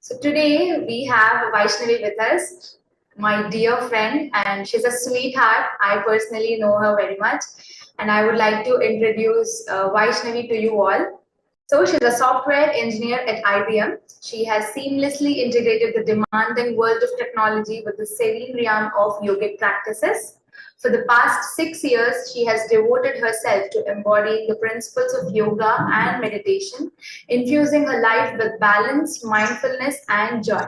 So today we have Vyshnavi with us, my dear friend, and she's a sweetheart. I personally know her very much, and I would like to introduce Vyshnavi to you all. So she's a software engineer at IBM. She has seamlessly integrated the demanding world of technology with the serene realm of yogic practices. For the past 6 years, she has devoted herself to embodying the principles of yoga and meditation, infusing her life with balance, mindfulness, and joy.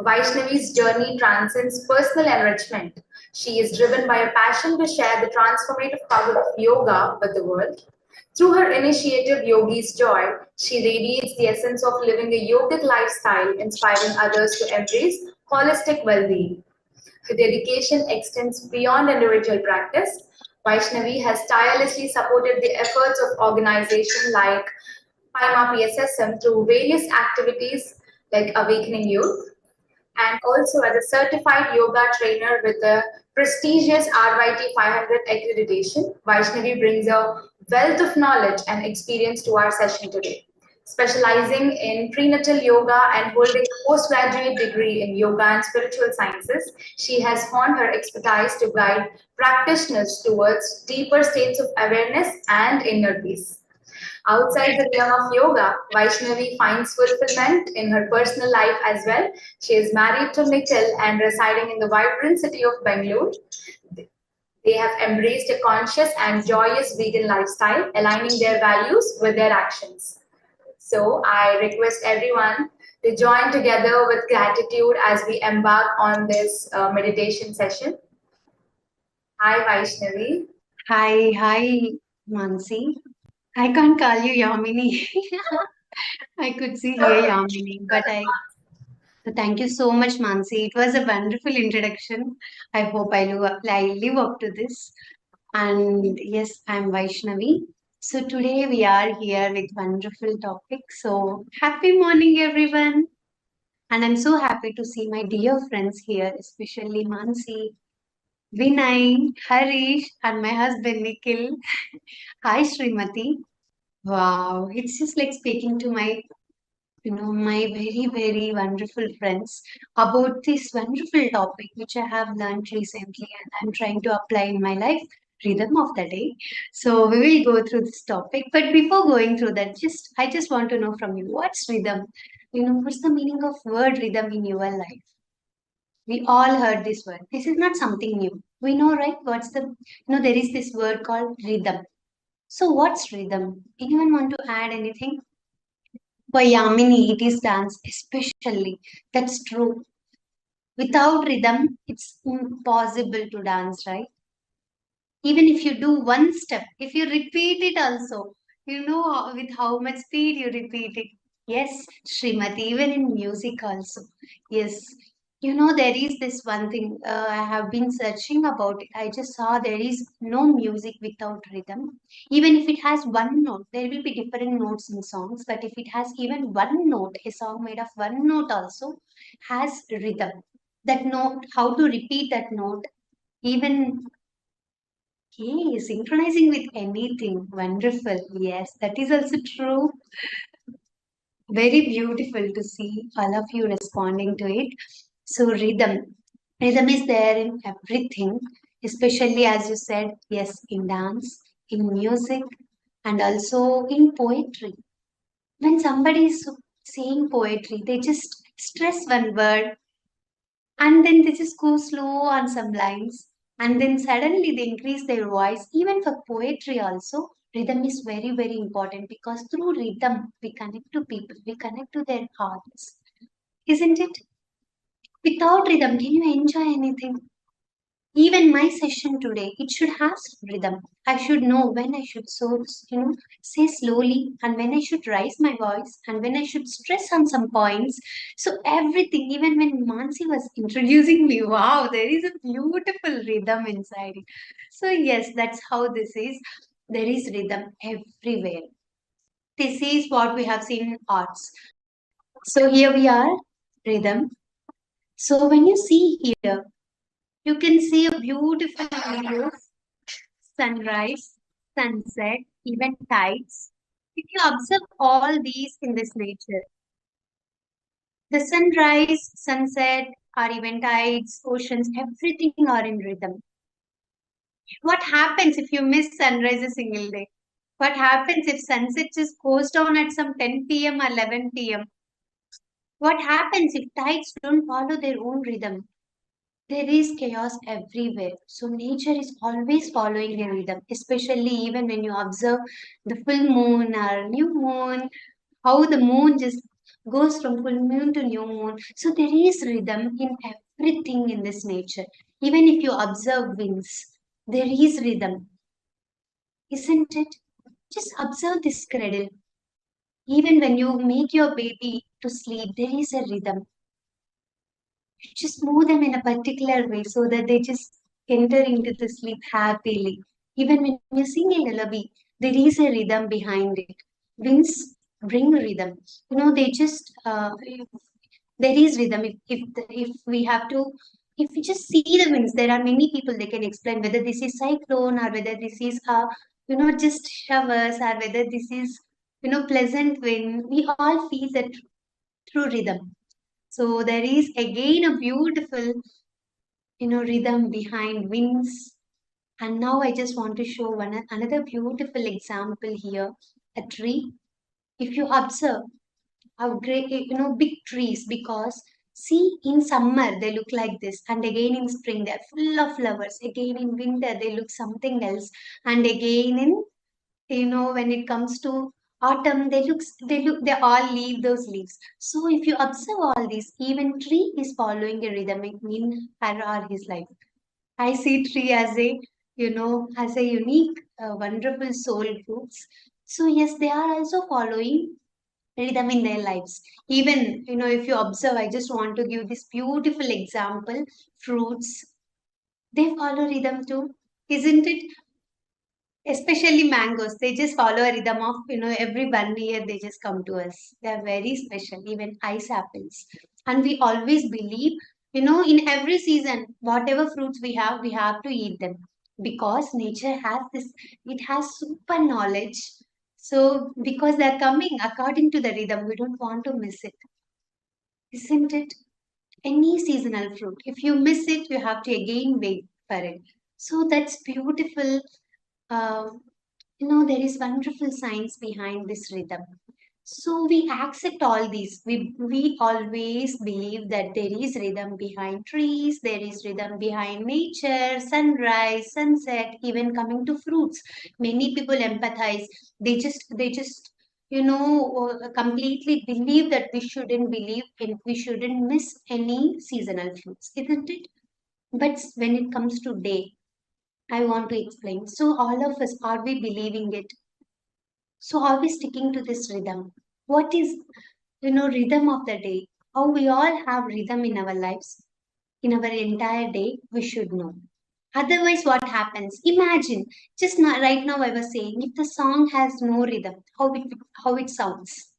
Vaishnavi's journey transcends personal enrichment. She is driven by a passion to share the transformative power of yoga with the world. Through her initiative, Yogi's Joy, she radiates the essence of living a yogic lifestyle, inspiring others to embrace holistic well being. Her dedication extends beyond individual practice. Vaishnavi has tirelessly supported the efforts of organizations like PSSM through various activities like Awakening Youth, and also as a certified yoga trainer with the prestigious RYT 500 accreditation. Vaishnavi brings a wealth of knowledge and experience to our session today. Specializing in prenatal yoga and holding a postgraduate degree in yoga and spiritual sciences, she has honed her expertise to guide practitioners towards deeper states of awareness and inner peace. Outside the realm of yoga, Vaishnavi finds fulfillment in her personal life as well. She is married to Nikhil and residing in the vibrant city of Bangalore. They have embraced a conscious and joyous vegan lifestyle, aligning their values with their actions. So I request everyone to join together with gratitude as we embark on this meditation session. Hi, Vaishnavi. Hi, Mansi. I can't call you Yamini. I could see here Yamini, but thank you so much, Mansi. It was a wonderful introduction. I hope I live up to this. And yes, I'm Vaishnavi. So today we are here with wonderful topic. So happy morning, everyone. And I'm so happy to see my dear friends here, especially Mansi, Vinay, Harish, and my husband Nikhil. Hi, Srimati. Wow, it's just like speaking to my very, very wonderful friends about this wonderful topic which I have learned recently and I'm trying to apply in my life, rhythm of the day. So we will go through this topic. But before going through that, I just want to know from you, what's rhythm? What's the meaning of word rhythm in your life? We all heard this word. This is not something new. We know, right? There is this word called rhythm. So what's rhythm? Anyone want to add anything? For Yamini, it is dance, especially. That's true. Without rhythm, it's impossible to dance, right? Even if you do one step, if you repeat it also, with how much speed you repeat it. Yes, Srimati, even in music also. Yes, there is this one thing I have been searching about it. I just saw there is no music without rhythm. Even if it has one note, there will be different notes in songs, but if it has even one note, a song made of one note also has rhythm. That note, how to repeat that note, even synchronizing with anything. Wonderful. Yes, that is also true. Very beautiful to see all of you responding to it. So, rhythm. Rhythm is there in everything, especially as you said, yes, in dance, in music, and also in poetry. When somebody is saying poetry, they just stress one word and then they just go slow on some lines and then suddenly they increase their voice. Even for poetry also, rhythm is very, very important because through rhythm we connect to people, we connect to their hearts, isn't it? Without rhythm, can you enjoy anything? Even my session today, it should have rhythm. I should know when I should say slowly and when I should raise my voice and when I should stress on some points. So everything, even when Mansi was introducing me, wow, there is a beautiful rhythm inside it. So yes, that's how this is. There is rhythm everywhere. This is what we have seen in arts. So here we are, rhythm. So when you see here, you can see a beautiful video, sunrise, sunset, even tides. If you observe all these in this nature, The sunrise, sunset, or even tides, oceans, everything are in rhythm. What happens if you miss sunrise a single day? What happens if sunset just goes down at some 10 p.m. or 11 p.m.? What happens if tides don't follow their own rhythm? There is chaos everywhere. So nature is always following a rhythm, especially even when you observe the full moon or new moon, how the moon just goes from full moon to new moon. So there is rhythm in everything in this nature. Even if you observe winds, there is rhythm, isn't it? Just observe this cradle. Even when you make your baby to sleep, there is a rhythm. You just move them in a particular way so that they just enter into the sleep happily. Even when you sing a lullaby, there is a rhythm behind it. Winds bring rhythm. They just there is rhythm. If we have to, if we just see the winds, there are many people they can explain whether this is cyclone or whether this is just showers or whether this is pleasant wind. We all feel that through rhythm. So there is again a beautiful, rhythm behind winds. And now I just want to show another beautiful example here. A tree. If you observe how great, big trees, because see, in summer they look like this, and again in spring they're full of flowers. Again in winter they look something else, and again in when it comes to autumn they all leave those leaves. So if you observe all these, even tree is following a rhythmic mean her or his life. I see tree as a as a unique wonderful soul groups. So yes, they are also following rhythm in their lives. Even if you observe, I just want to give this beautiful example. Fruits, they follow rhythm too, isn't it? Especially mangoes, they just follow a rhythm of every 1 year they just come to us. They are very special. Even ice apples, and we always believe in every season whatever fruits we have to eat them, because nature has this, it has super knowledge. So because they're coming according to the rhythm, we don't want to miss it, isn't it? Any seasonal fruit, if you miss it, you have to again wait for it. So that's beautiful. um, there is wonderful science behind this rhythm. So we accept all these. We always believe that there is rhythm behind trees, there is rhythm behind nature, sunrise, sunset, even coming to fruits. Many people empathize. They just completely believe that we shouldn't miss any seasonal fruits, isn't it? But when it comes to day, I want to explain. So all of us, are we believing it? So are we sticking to this rhythm? What is, rhythm of the day? How we all have rhythm in our lives, in our entire day, we should know. Otherwise, what happens? Imagine, just now, right now I was saying, if the song has no rhythm, how it sounds.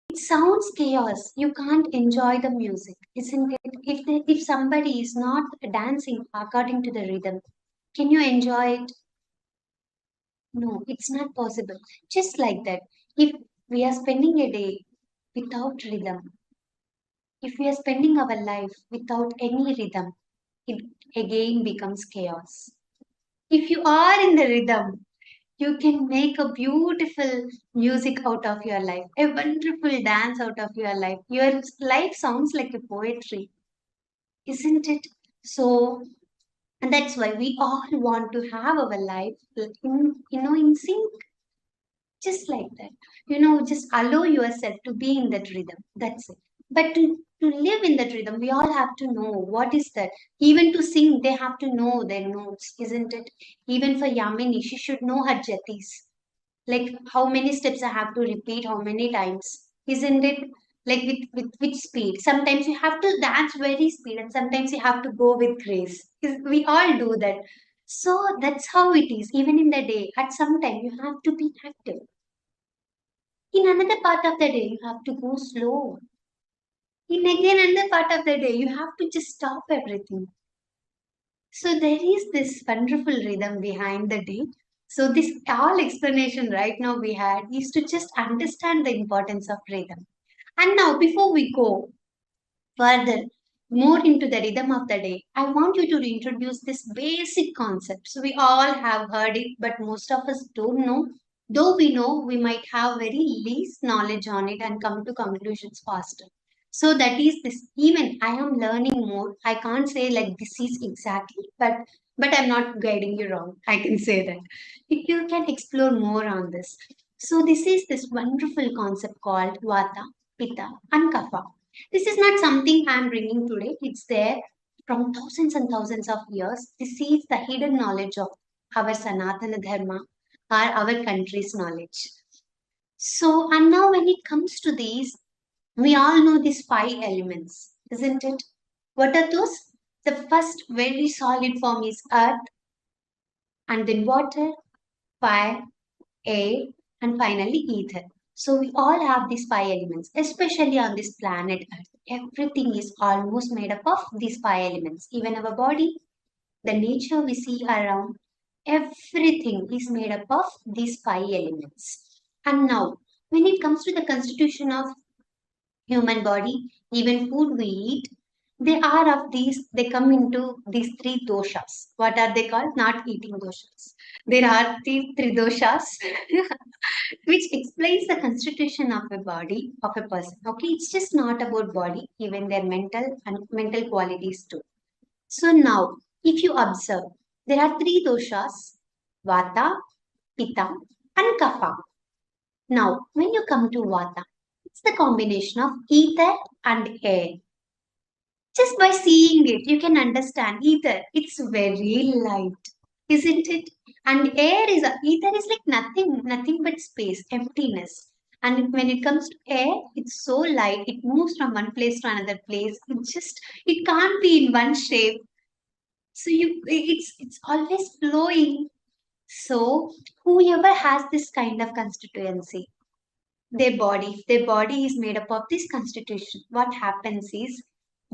It sounds chaos. You can't enjoy the music, isn't it? If somebody is not dancing according to the rhythm, can you enjoy it? No, it's not possible. Just like that, if we are spending a day without rhythm, if we are spending our life without any rhythm, it again becomes chaos. If you are in the rhythm, you can make a beautiful music out of your life, a wonderful dance out of your life. Your life sounds like a poetry, isn't it? So, and that's why we all want to have our life in sync. Just like that. Just allow yourself to be in that rhythm. That's it. But to live in that rhythm, we all have to know what is that. Even to sing, they have to know their notes, isn't it? Even for Yamini, she should know her jatis. Like how many steps I have to repeat, how many times. Isn't it? Like with which speed. Sometimes you have to dance very speed and sometimes you have to go with grace. We all do that. So that's how it is. Even in the day, at some time you have to be active. In another part of the day, you have to go slow. In again another part of the day, you have to just stop everything. So there is this wonderful rhythm behind the day. So this all explanation right now we had is to just understand the importance of rhythm. And now before we go further, more into the rhythm of the day, I want you to introduce this basic concept. So we all have heard it, but most of us don't know. Though we know, we might have very least knowledge on it and come to conclusions faster. So that is this. Even I am learning more. I can't say like this is exactly, but I'm not guiding you wrong. I can say that. If you can explore more on this. So this is this wonderful concept called Vata, Pitta, and Kapha. This is not something I'm bringing today. It's there from thousands and thousands of years. This is the hidden knowledge of our Sanatana Dharma or our country's knowledge. So, and now when it comes to these, we all know these five elements, isn't it? What are those? The first very solid form is earth, and then water, fire, air, and finally ether. So we all have these five elements, especially on this planet Earth. Everything is almost made up of these five elements. Even our body, the nature we see around, everything is made up of these five elements. And now, when it comes to the constitution of human body, even food we eat, they come into these three doshas. What are they called? Not eating doshas. There are three doshas which explains the constitution of a body of a person. Okay, it's just not about body, even their mental and mental qualities too. So now, if you observe, there are three doshas: Vata, Pitta, and Kapha. Now, when you come to Vata, it's the combination of ether and air. Just by seeing it, you can understand ether. It's very light, isn't it? And ether is like nothing but space, emptiness. And when it comes to air, it's so light. It moves from one place to another place. It can't be in one shape. So it's always flowing. So whoever has this kind of constituency, if their body is made up of this constitution, what happens is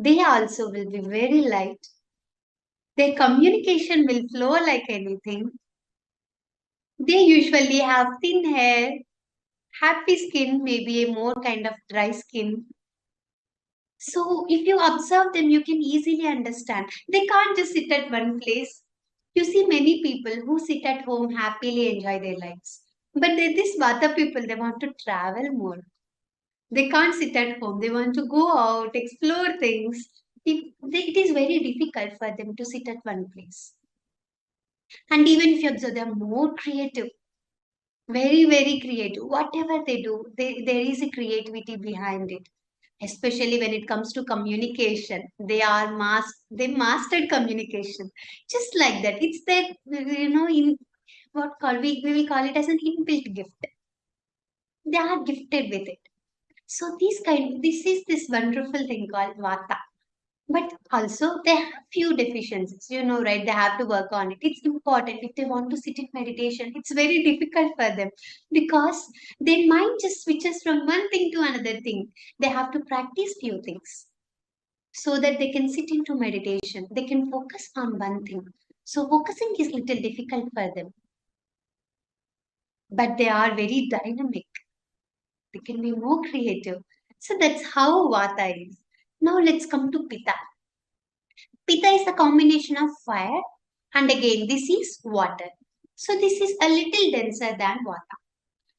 they also will be very light. Their communication will flow like anything. They usually have thin hair, happy skin, maybe a more kind of dry skin. So if you observe them, you can easily understand. They can't just sit at one place. You see many people who sit at home happily enjoy their lives. But this Vata people, they want to travel more. They can't sit at home. They want to go out, explore things. It is very difficult for them to sit at one place. And even if you observe, they're more creative, very creative. Whatever they do, there is a creativity behind it. Especially when it comes to communication, they mastered communication, just like that. It's that in we will call it as an inbuilt gift. They are gifted with it. So this is this wonderful thing called Vata. But also they have few deficiencies, right? They have to work on it. It's important if they want to sit in meditation. It's very difficult for them because their mind just switches from one thing to another thing. They have to practice few things so that they can sit into meditation. They can focus on one thing. So focusing is little difficult for them, but they are very dynamic. They can be more creative. So that's how Vata is. Now let's come to Pitta. Pitta is a combination of fire and again this is water. So this is a little denser than Vata.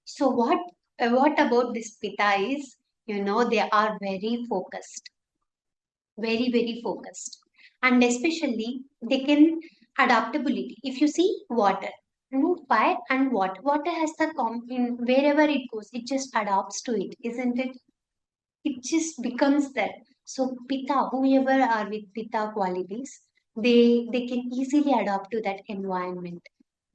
So what about this Pitta is, they are very focused, very focused. And especially they can adaptability. If you see water, fire and water. Water has in wherever it goes, it just adapts to it, isn't it? It just becomes that. So Pitta, whoever are with Pitta qualities, they can easily adapt to that environment.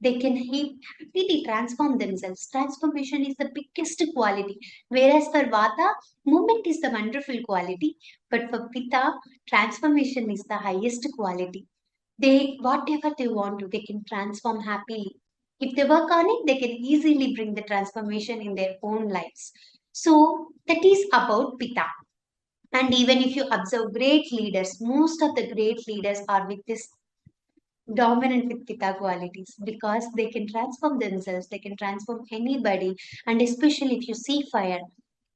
They can happily transform themselves. Transformation is the biggest quality. Whereas for Vata, movement is the wonderful quality. But for Pitta, transformation is the highest quality. They whatever they want to, they can transform happily. If they work on it, they can easily bring the transformation in their own lives. So that is about Pitta. And even if you observe great leaders, most of the great leaders are with this dominant with Pitta qualities because they can transform themselves, they can transform anybody, and especially if you see fire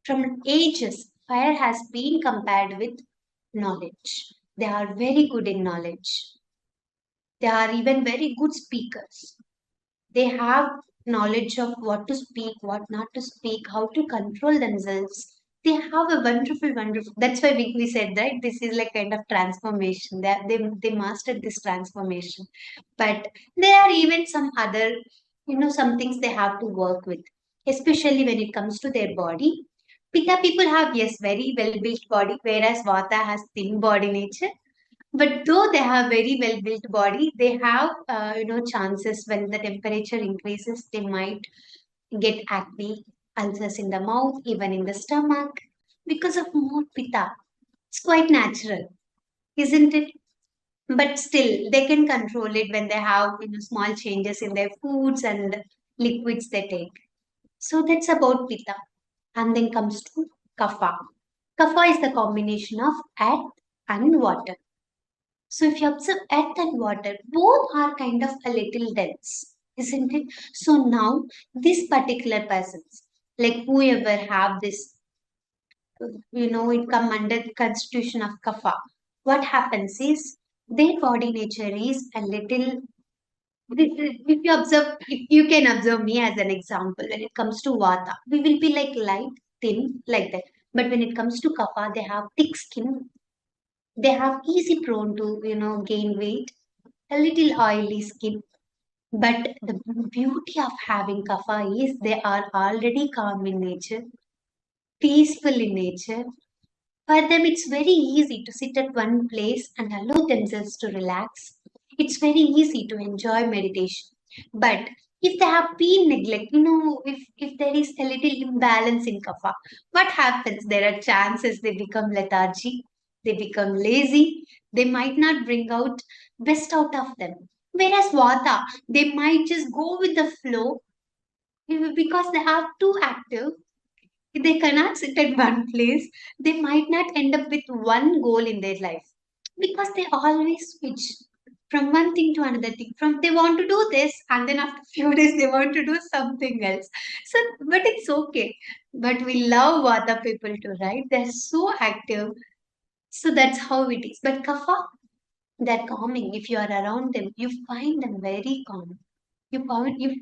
from ages, fire has been compared with knowledge. They are very good in knowledge. They are even very good speakers. They have knowledge of what to speak, what not to speak, how to control themselves. They have a wonderful. That's why we said, right? This is like kind of transformation. They mastered this transformation. But there are even some other, some things they have to work with, especially when it comes to their body. Pitta people have, yes, very well built body, whereas Vata has thin body nature. But though they have very well built body, they have chances when the temperature increases, they might get acne, ulcers in the mouth, even in the stomach, because of more pitta. It's quite natural, isn't it? But still, they can control it when they have small changes in their foods and liquids they take. So that's about pitta. And then comes to kapha. Kapha is the combination of earth and water. So if you observe earth and water, both are kind of a little dense, isn't it? So now this particular persons, like whoever have this, it come under the constitution of Kapha. What happens is their body nature is a little. If you observe, if you can observe me as an example, when it comes to Vata, we will be like light, thin, like that. But when it comes to Kapha, they have thick skin. They have easy prone to gain weight, a little oily skin. But the beauty of having kapha is they are already calm in nature, peaceful in nature. For them, it's very easy to sit at one place and allow themselves to relax. It's very easy to enjoy meditation. But if they have been neglected, if there is a little imbalance in kapha, what happens? There are chances they become lethargy, they become lazy, they might not bring out best out of them. Whereas vata, they might just go with the flow because they are too active, they cannot sit at one place, they might not end up with one goal in their life because they always switch from one thing to another thing. From they want to do this, and then after few days they want to do something else. So, but it's okay. But we love Vata people too, right? They're so active. So that's how it is. But Kapha, they're calming. If you are around them, you find them very calm. You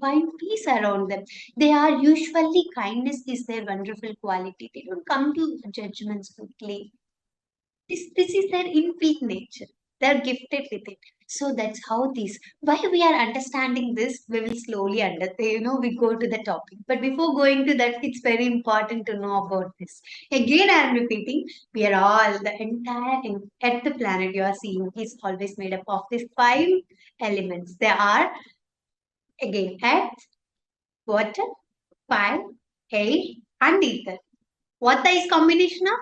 find peace around them. They are usually kindness is their wonderful quality. They don't come to judgments quickly. This is their inbuilt nature. They're gifted with it. So that's how this. Why we are understanding this, we will slowly we go to the topic. But before going to that, it's very important to know about this. Again, I am repeating, we are all the entire at the planet you are seeing is always made up of these five elements. They are again earth, water, fire, air, and ether. Vata is combination of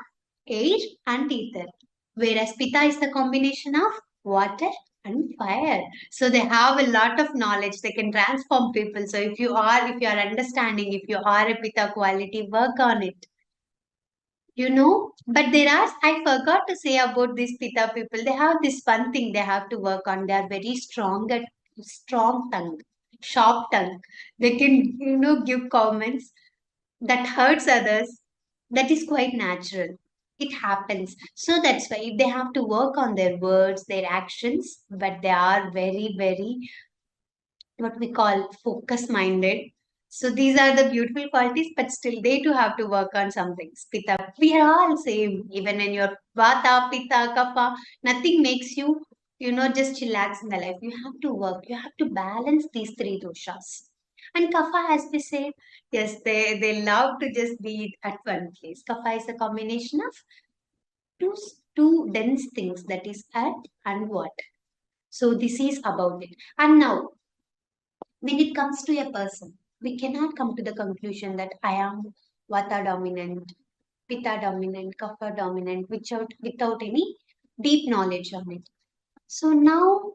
air and ether, whereas Pitta is the combination of water and fire. So they have a lot of knowledge. They can transform people. So if you are understanding, if you are a Pitta quality, work on it. But there are, I forgot to say about these Pitta people. They have this one thing they have to work on. They are very strong tongue, sharp tongue. They can, give comments that hurts others. That is quite natural. It happens. So that's why they have to work on their words, their actions, but they are very, very what we call focus minded. So these are the beautiful qualities, but still they too have to work on some things. Pitta, we are all same. Even when you're Vata, Pitta, Kapha, nothing makes you, just chillax in the life. You have to work. You have to balance these three doshas. And Kapha, as we said, yes, they love to just be at one place. Kapha is a combination of two, two dense things, that is earth and water. So this is about it. And now when it comes to a person, we cannot come to the conclusion that I am Vata dominant, Pitta dominant, Kapha dominant without any deep knowledge on it. So now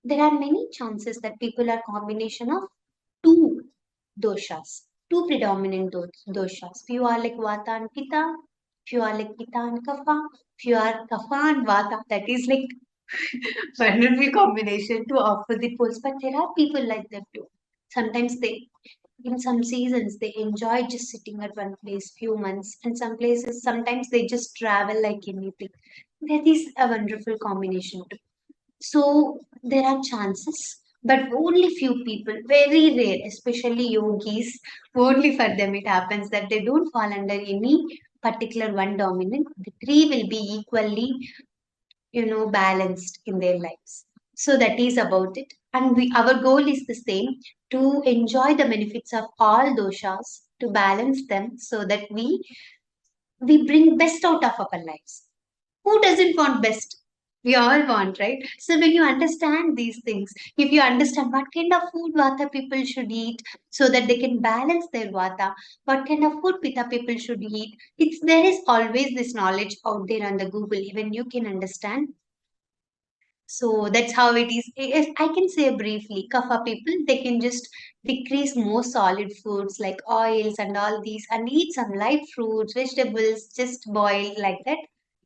there are many chances that people are combination of two doshas, two predominant doshas. Few are like Vata and Pitta, few are like Pitta and Kapha, few are Kapha and Vata. That is like wonderful combination to offer the pulse. But there are people like that too. Sometimes they, in some seasons, they enjoy just sitting at one place few months, and some places sometimes they just travel like anything. That is a wonderful combination too. So there are chances, but only few people, very rare, especially yogis, only for them it happens that they don't fall under any particular one dominant. The three will be equally, balanced in their lives. So that is about it. And our goal is the same, to enjoy the benefits of all doshas, to balance them so that we bring best out of our lives. Who doesn't want best? We all want, right? So when you understand these things, if you understand what kind of food Vata people should eat so that they can balance their Vata, what kind of food Pitta people should eat, there is always this knowledge out there on the Google. Even you can understand. So that's how it is. If I can say briefly, Kapha people, they can just decrease more solid foods like oils and all these and eat some light fruits, vegetables, just boil like that.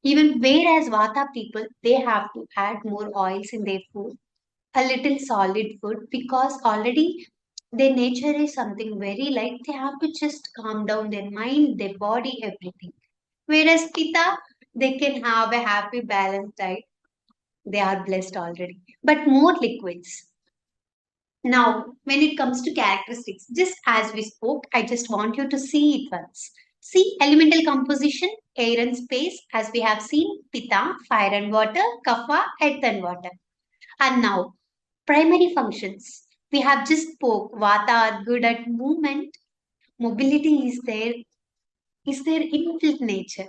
Even whereas Vata people, they have to add more oils in their food, a little solid food, because already their nature is something very light. They have to just calm down their mind, their body, everything. Whereas Pitta, they can have a happy balanced diet, they are blessed already. But more liquids. Now, when it comes to characteristics, just as we spoke, I just want you to see it once. See elemental composition, air and space, as we have seen, Pitta, fire and water, Kapha, earth and water. And now, primary functions. We have just spoke, Vata are good at movement, mobility is their inbuilt nature,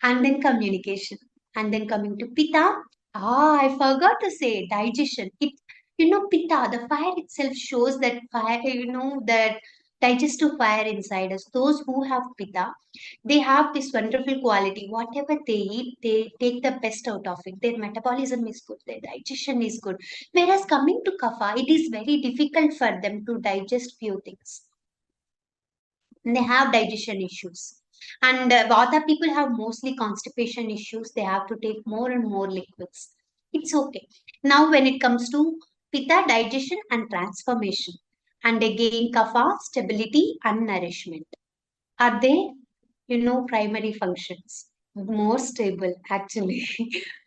and then communication. And then coming to Pitta, I forgot to say digestion. Pitta, the fire itself shows that fire, that digestive fire inside us. Those who have Pitta, they have this wonderful quality. Whatever they eat, they take the best out of it. Their metabolism is good, their digestion is good. Whereas coming to Kapha, it is very difficult for them to digest few things. And they have digestion issues. And Vata people have mostly constipation issues. They have to take more and more liquids. It's okay. Now, when it comes to Pitta, digestion and transformation, and again Kapha, stability and nourishment. Are they, primary functions? More stable, actually.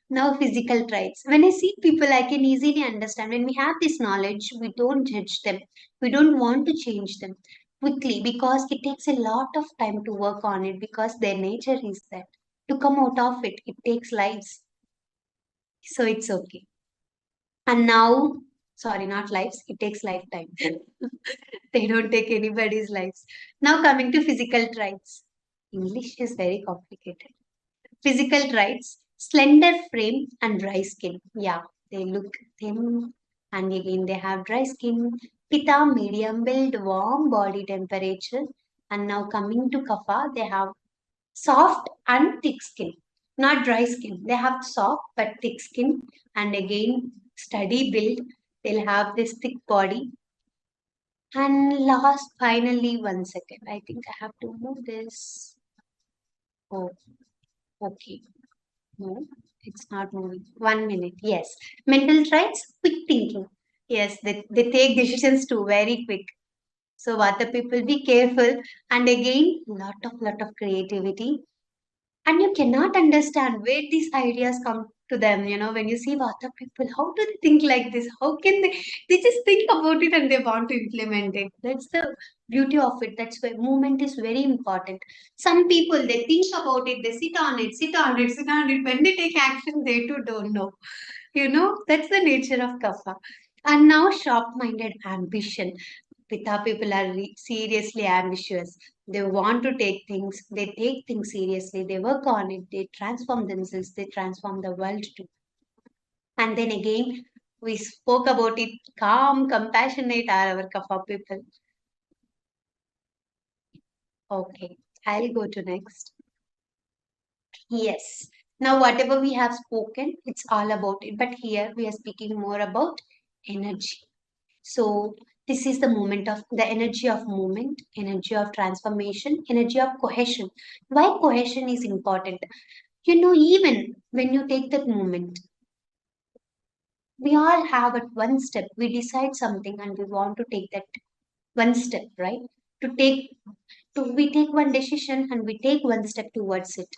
Now, physical traits. When I see people, I can easily understand. When we have this knowledge, we don't judge them. We don't want to change them quickly because it takes a lot of time to work on it because their nature is that. To come out of it, it takes lives. So it's okay. And now, sorry, not lives, it takes lifetime. They don't take anybody's lives. Now, coming to physical traits. English is very complicated. Physical traits, slender frame and dry skin. Yeah, they look thin and again they have dry skin. Pitta, medium build, warm body temperature. And now coming to Kapha, they have soft and thick skin. Not dry skin. They have soft but thick skin. And again, steady build. They'll have this thick body. And last, finally, 1 second. I think I have to move this. Oh, okay. No, it's not moving. 1 minute. Yes. Mental traits, quick thinking. Yes, they take decisions too very quick. So Vata people be careful. And again, lot of creativity. And you cannot understand where these ideas come to them. When you see Vata people, how do they think like this? How can they just think about it and they want to implement it. That's the beauty of it. That's why movement is very important. Some people, they think about it, they sit on it, sit on it, sit on it. When they take action, they too don't know. That's the nature of Kapha. And now sharp-minded ambition. Pitta people are seriously ambitious. They want to take things, they take things seriously, they work on it, they transform themselves, they transform the world too. And then again, we spoke about it, calm, compassionate are our Kapha people. Okay, I'll go to next. Yes. Now, whatever we have spoken, it's all about it. But here we are speaking more about energy. So this is the moment of the energy of movement, energy of transformation, energy of cohesion. Why cohesion is important? Even when you take that moment, We all have at one step. We decide something and we want to take that one step, right? To take we take one decision and we take one step towards it.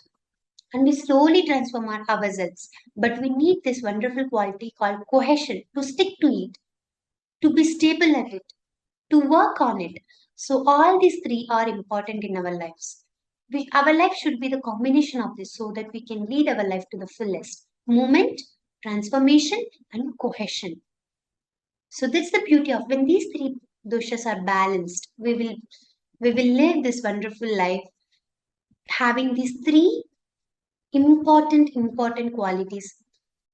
And we slowly transform ourselves. But we need this wonderful quality called cohesion to stick to it, to be stable at it, to work on it. So all these three are important in our lives. Our life should be the combination of this so that we can lead our life to the fullest. Movement, transformation, and cohesion. So that's the beauty of when these three doshas are balanced, we will live this wonderful life having these three important qualities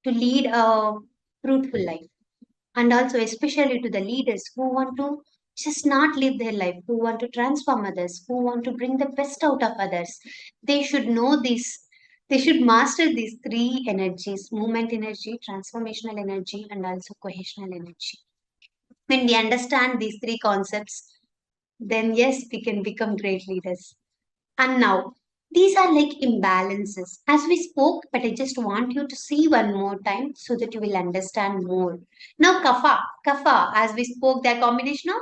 to lead a fruitful life. And also especially to the leaders who want to just not live their life, who want to transform others, who want to bring the best out of others, they should know this. They should master these three energies: movement energy, transformational energy, and also cohesional energy. When we understand these three concepts, then yes, we can become great leaders. And now, these are like imbalances. As we spoke, but I just want you to see one more time so that you will understand more. Now, kapha, as we spoke, they're a combination of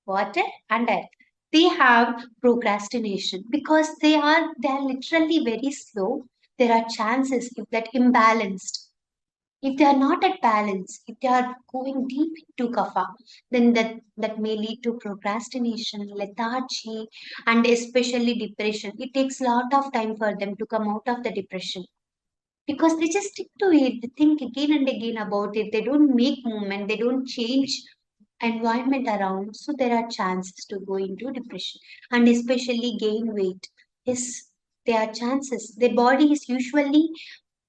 water and earth. They have procrastination because they are literally very slow. There are chances if that imbalanced, if they are not at balance, if they are going deep into kapha, then that may lead to procrastination, lethargy, and especially depression. It takes a lot of time for them to come out of the depression because they just stick to it. They think again and again about it. They don't make movement. They don't change environment around. So there are chances to go into depression and especially gain weight. Yes, there are chances. Their body is usually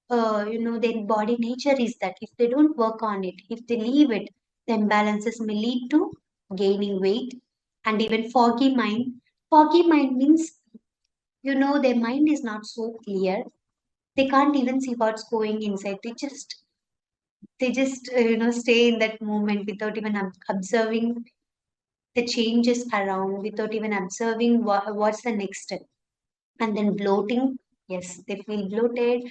their body nature is that if they don't work on it, if they leave it, the imbalances may lead to gaining weight and even foggy mind. Foggy mind means, their mind is not so clear. They can't even see what's going inside. They just stay in that moment without even observing the changes around, without even observing what's the next step. And then bloating, yes, they feel bloated,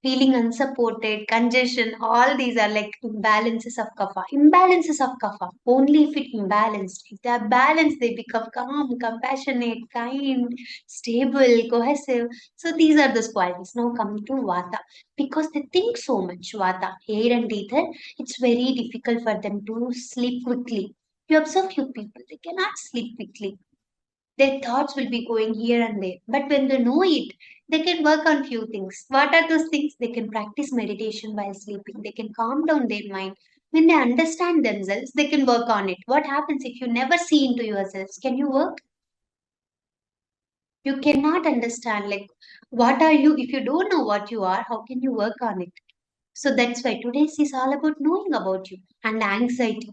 feeling unsupported, congestion, all these are like imbalances of kapha. Imbalances of kapha, only if it imbalanced. If they are balanced, they become calm, compassionate, kind, stable, cohesive. So these are those qualities. Now come to vata. Because they think so much, vata, air and ether, it's very difficult for them to sleep quickly. You observe few people, they cannot sleep quickly. Their thoughts will be going here and there. But when they know it, they can work on few things. What are those things? They can practice meditation while sleeping. They can calm down their mind. When they understand themselves, they can work on it. What happens if you never see into yourselves? Can you work? You cannot understand, like, what are you? If you don't know what you are, how can you work on it? So that's why today's is all about knowing about you and anxiety.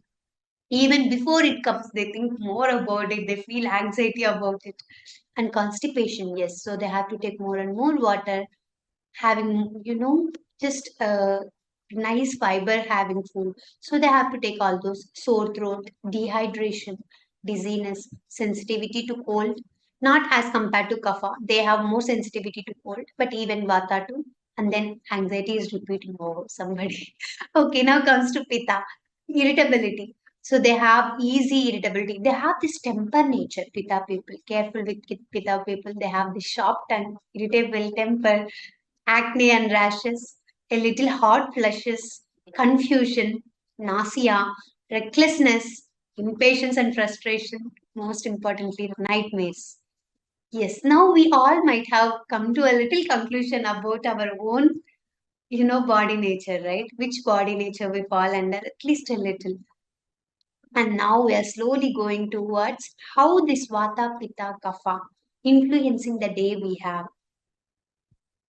Even before it comes, they think more about it. They feel anxiety about it. And constipation, yes. So they have to take more and more water, having, just nice fiber, having food. So they have to take all those sore throat, dehydration, dizziness, sensitivity to cold. Not as compared to kapha, they have more sensitivity to cold, but even vata too. And then anxiety is repeating over somebody. Okay, now comes to pitta, irritability. So they have easy irritability. They have this temper nature, Pitta people. Careful with Pitta people. They have this sharp tongue, irritable temper, acne and rashes, a little hot flushes, confusion, nausea, recklessness, impatience and frustration. Most importantly, nightmares. Yes, now we all might have come to a little conclusion about our own, body nature, right? Which body nature we fall under, at least a little. And now we are slowly going towards how this Vata, Pitta, Kapha influencing the day we have.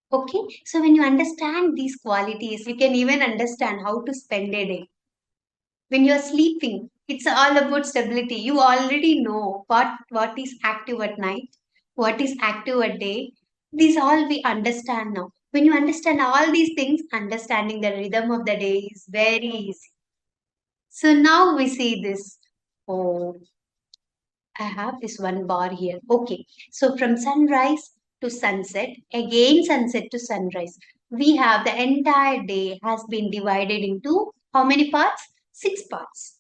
Okay, so when you understand these qualities, you can even understand how to spend a day. When you're sleeping, it's all about stability. You already know what is active at night, what is active at day. These all we understand now. When you understand all these things, understanding the rhythm of the day is very easy. So now we see this. Oh, I have this one bar here. Okay. So from sunrise to sunset, again sunset to sunrise, we have the entire day has been divided into How many parts? 6 parts.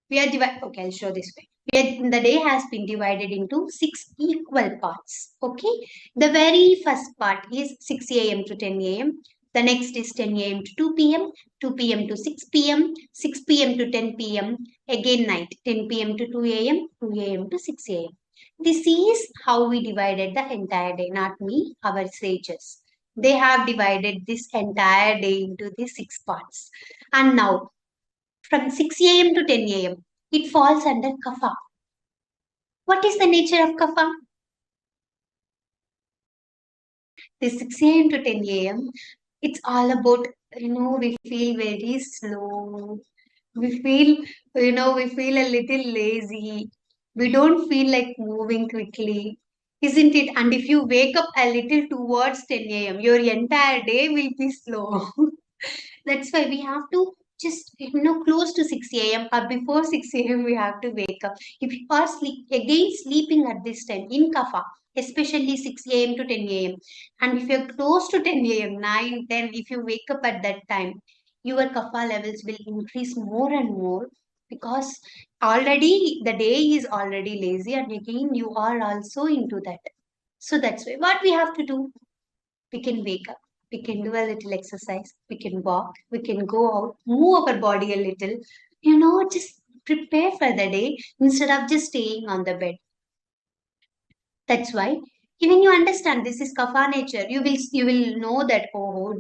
We are divided. Okay, I'll show this way. The day has been divided into 6 equal parts. Okay. The very first part is 6 a.m. to 10 a.m. The next is 10 a.m. to 2 p.m., 2 p.m. to 6 p.m., 6 p.m. to 10 p.m. Again night, 10 p.m. to 2 a.m., 2 a.m. to 6 a.m. This is how we divided the entire day, not me, our sages. They have divided this entire day into these 6 parts. And now, from 6 a.m. to 10 a.m., it falls under Kapha. What is the nature of Kapha? The 6 a.m. to 10 a.m., it's all about, we feel very slow. We feel, we feel a little lazy. We don't feel like moving quickly. Isn't it? And if you wake up a little towards 10 a.m., your entire day will be slow. That's why we have to just close to 6 a.m. or before 6 a.m. we have to wake up. If you are sleeping at this time in Kapha, especially 6 a.m. to 10 a.m. and if you're close to 10 a.m., 9, 10, if you wake up at that time, your Kapha levels will increase more and more because already the day is already lazy and again you are also into that. So that's why what we have to do, we can wake up, we can do a little exercise, we can walk, we can go out, move our body a little, just prepare for the day instead of just staying on the bed. That's why even you understand this is kapha nature, you will know that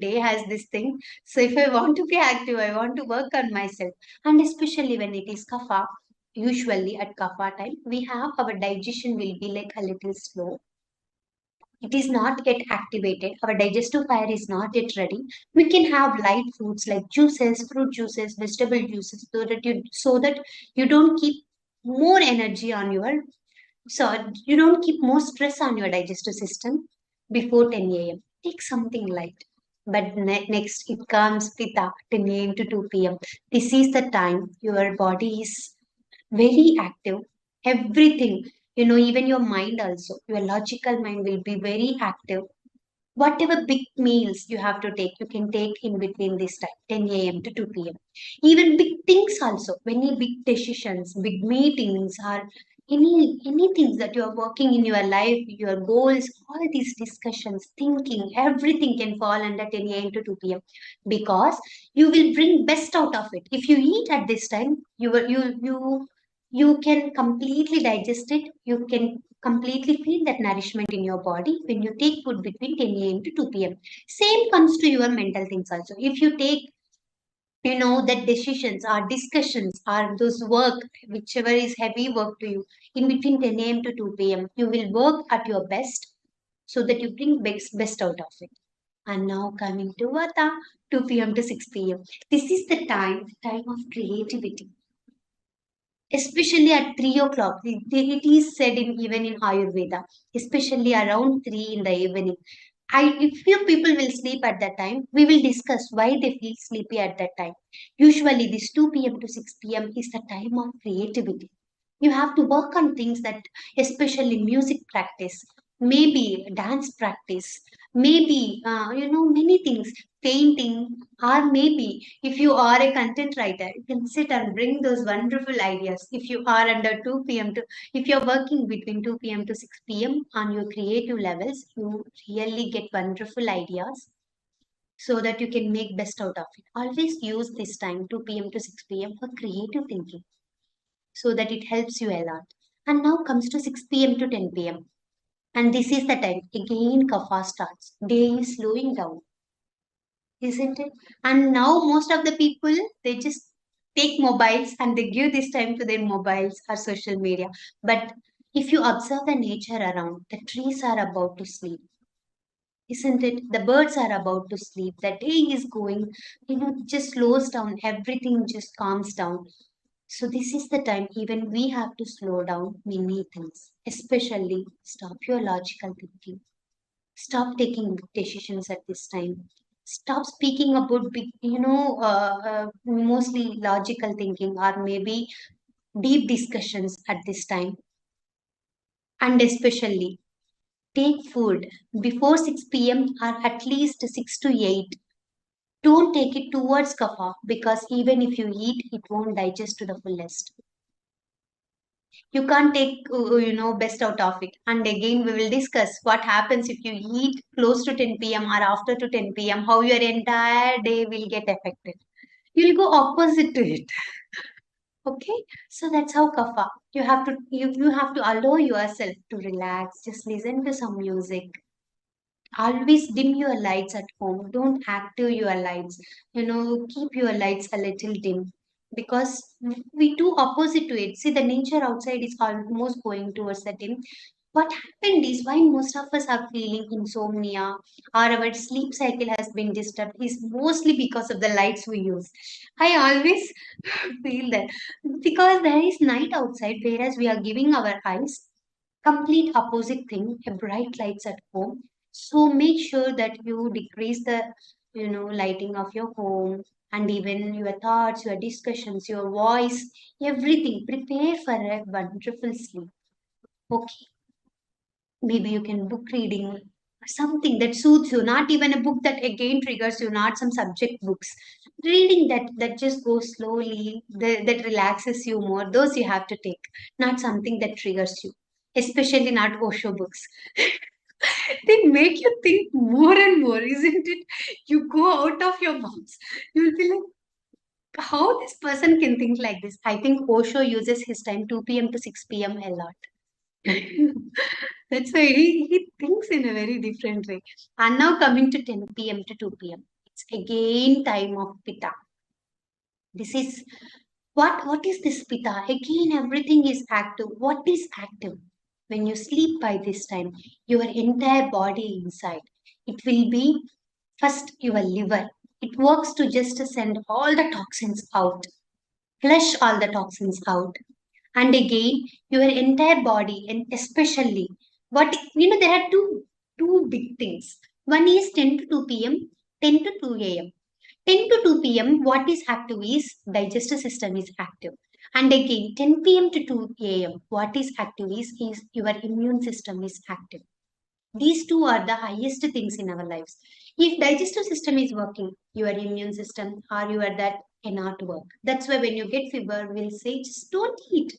day has this thing. So if I want to be active, I want to work on myself. And especially when it is kapha, usually at kapha time we have our digestion will be like a little slow. It is not yet activated. Our digestive fire is not yet ready. We can have light foods like juices, fruit juices, vegetable juices, so that you don't keep more energy on your you don't keep more stress on your digestive system before 10 a.m. Take something light. But next it comes Pitta, 10 a.m. to 2 p.m. This is the time your body is very active. Everything, even your mind also, your logical mind will be very active. Whatever big meals you have to take, you can take in between this time, 10 a.m. to 2 p.m. Even big things also, any big decisions, big meetings, or anything that you are working in your life, your goals, all these discussions, thinking, everything can fall under 10 a.m. to 2 p.m. because you will bring best out of it. If you eat at this time, you can completely digest it. You can completely feel that nourishment in your body when you take food between 10 a.m. to 2 p.m. Same comes to your mental things also. If you take, that decisions or discussions or those work, whichever is heavy work to you, in between 10 a.m. to 2 p.m., you will work at your best so that you bring best out of it. And now coming to Vata, 2 p.m. to 6 p.m. This is the time of creativity, especially at 3 o'clock. It is said even in Ayurveda, especially around 3 in the evening. If few people will sleep at that time, we will discuss why they feel sleepy at that time. Usually, this 2 p.m. to 6 p.m. is the time of creativity. You have to work on things that, especially music practice, maybe dance practice, maybe, many things, painting, or maybe if you are a content writer, you can sit and bring those wonderful ideas. If you are under 2 p.m. to, if you're working between 2 p.m. to 6 p.m. on your creative levels, you really get wonderful ideas so that you can make best out of it. Always use this time, 2 p.m. to 6 p.m. for creative thinking so that it helps you a lot. And now comes to 6 p.m. to 10 p.m. And this is the time again kapha starts. Day is slowing down, isn't it? And now most of the people, they just take mobiles and they give this time to their mobiles or social media. But if you observe the nature around, the trees are about to sleep, isn't it? The birds are about to sleep. The day is going, just slows down. Everything just calms down. So this is the time even we have to slow down many things, especially stop your logical thinking. Stop taking big decisions at this time. Stop speaking about big, mostly logical thinking or maybe deep discussions at this time. And especially take food before 6 p.m. or at least 6 to 8. Don't take it towards kapha because even if you eat, it won't digest to the fullest. You can't take, best out of it. And again, we will discuss what happens if you eat close to 10 p.m. or after to 10 p.m., how your entire day will get affected. You'll go opposite to it. Okay, so that's how kapha. You have to allow yourself to relax. Just listen to some music. Always dim your lights at home. Don't active your lights. Keep your lights a little dim because we do opposite to it. See, the nature outside is almost going towards the dim. What happened is why most of us are feeling insomnia or our sleep cycle has been disturbed is mostly because of the lights we use. I always feel that because there is night outside, whereas we are giving our eyes complete opposite thing, a bright lights at home. So make sure that you decrease the lighting of your home and even your thoughts, your discussions, your voice, everything. Prepare for a wonderful sleep. Okay, maybe you can book reading or something that suits you, not even a book that again triggers you, not some subject books. Reading that just goes slowly, that relaxes you more, those you have to take, not something that triggers you, especially not Osho books. They make you think more and more, isn't it? You go out of your box. You'll be like, how this person can think like this? I think Osho uses his time 2 p.m. to 6 p.m. a lot. That's why he thinks in a very different way. And now coming to 10 p.m. to 2 p.m. It's again time of Pitta. This is what is this Pitta? Again, everything is active. What is active? When you sleep by this time, your entire body inside. It will be first your liver. It works to just send all the toxins out, flush all the toxins out. And again, your entire body, and especially what there are two big things. One is 10 to 2 p.m., 10 to 2 a.m. 10 to 2 p.m., what is active is digestive system is active. And again, 10 p.m. to 2 a.m., what is active is your immune system is active. These two are the highest things in our lives. If digestive system is working, your immune system or your that cannot work. That's why when you get fever, we'll say just don't eat.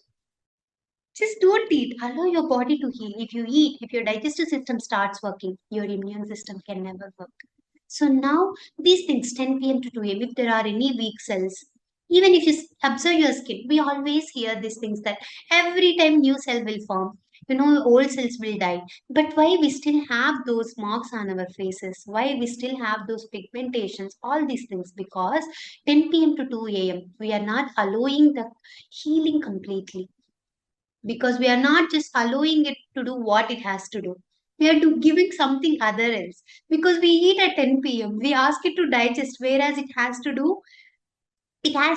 Just don't eat. Allow your body to heal. If you eat, if your digestive system starts working, your immune system can never work. So now these things 10 p.m. to 2 a.m. If there are any weak cells, even if you observe your skin, we always hear these things that every time new cell will form, old cells will die. But why we still have those marks on our faces? Why we still have those pigmentations? All these things because 10 p.m. to 2 a.m. we are not allowing the healing completely because we are not just allowing it to do what it has to do. We are giving something other else because we eat at 10 p.m. We ask it to digest, whereas it has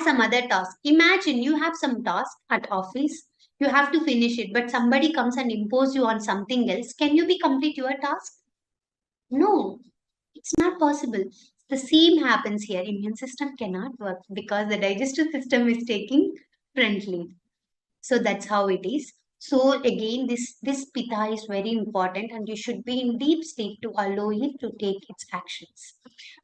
some other task. Imagine you have some task at office, you have to finish it, but somebody comes and impose you on something else. Can you be complete your task? No, it's not possible. The same happens here. Immune system cannot work because the digestive system is taking front lead. So that's how it is. So again, this Pitta is very important, and you should be in deep sleep to allow it to take its actions.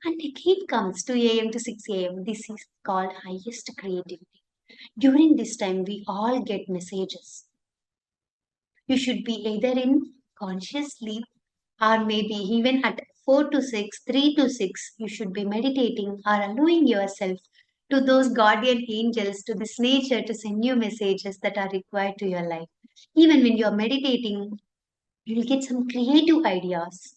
And again comes 2 a.m. to 6 a.m. This is called highest creativity. During this time, we all get messages. You should be either in conscious sleep or maybe even at 4 to 6, 3 to 6, you should be meditating or allowing yourself to those guardian angels, to this nature to send you messages that are required to your life. Even when you are meditating, you will get some creative ideas.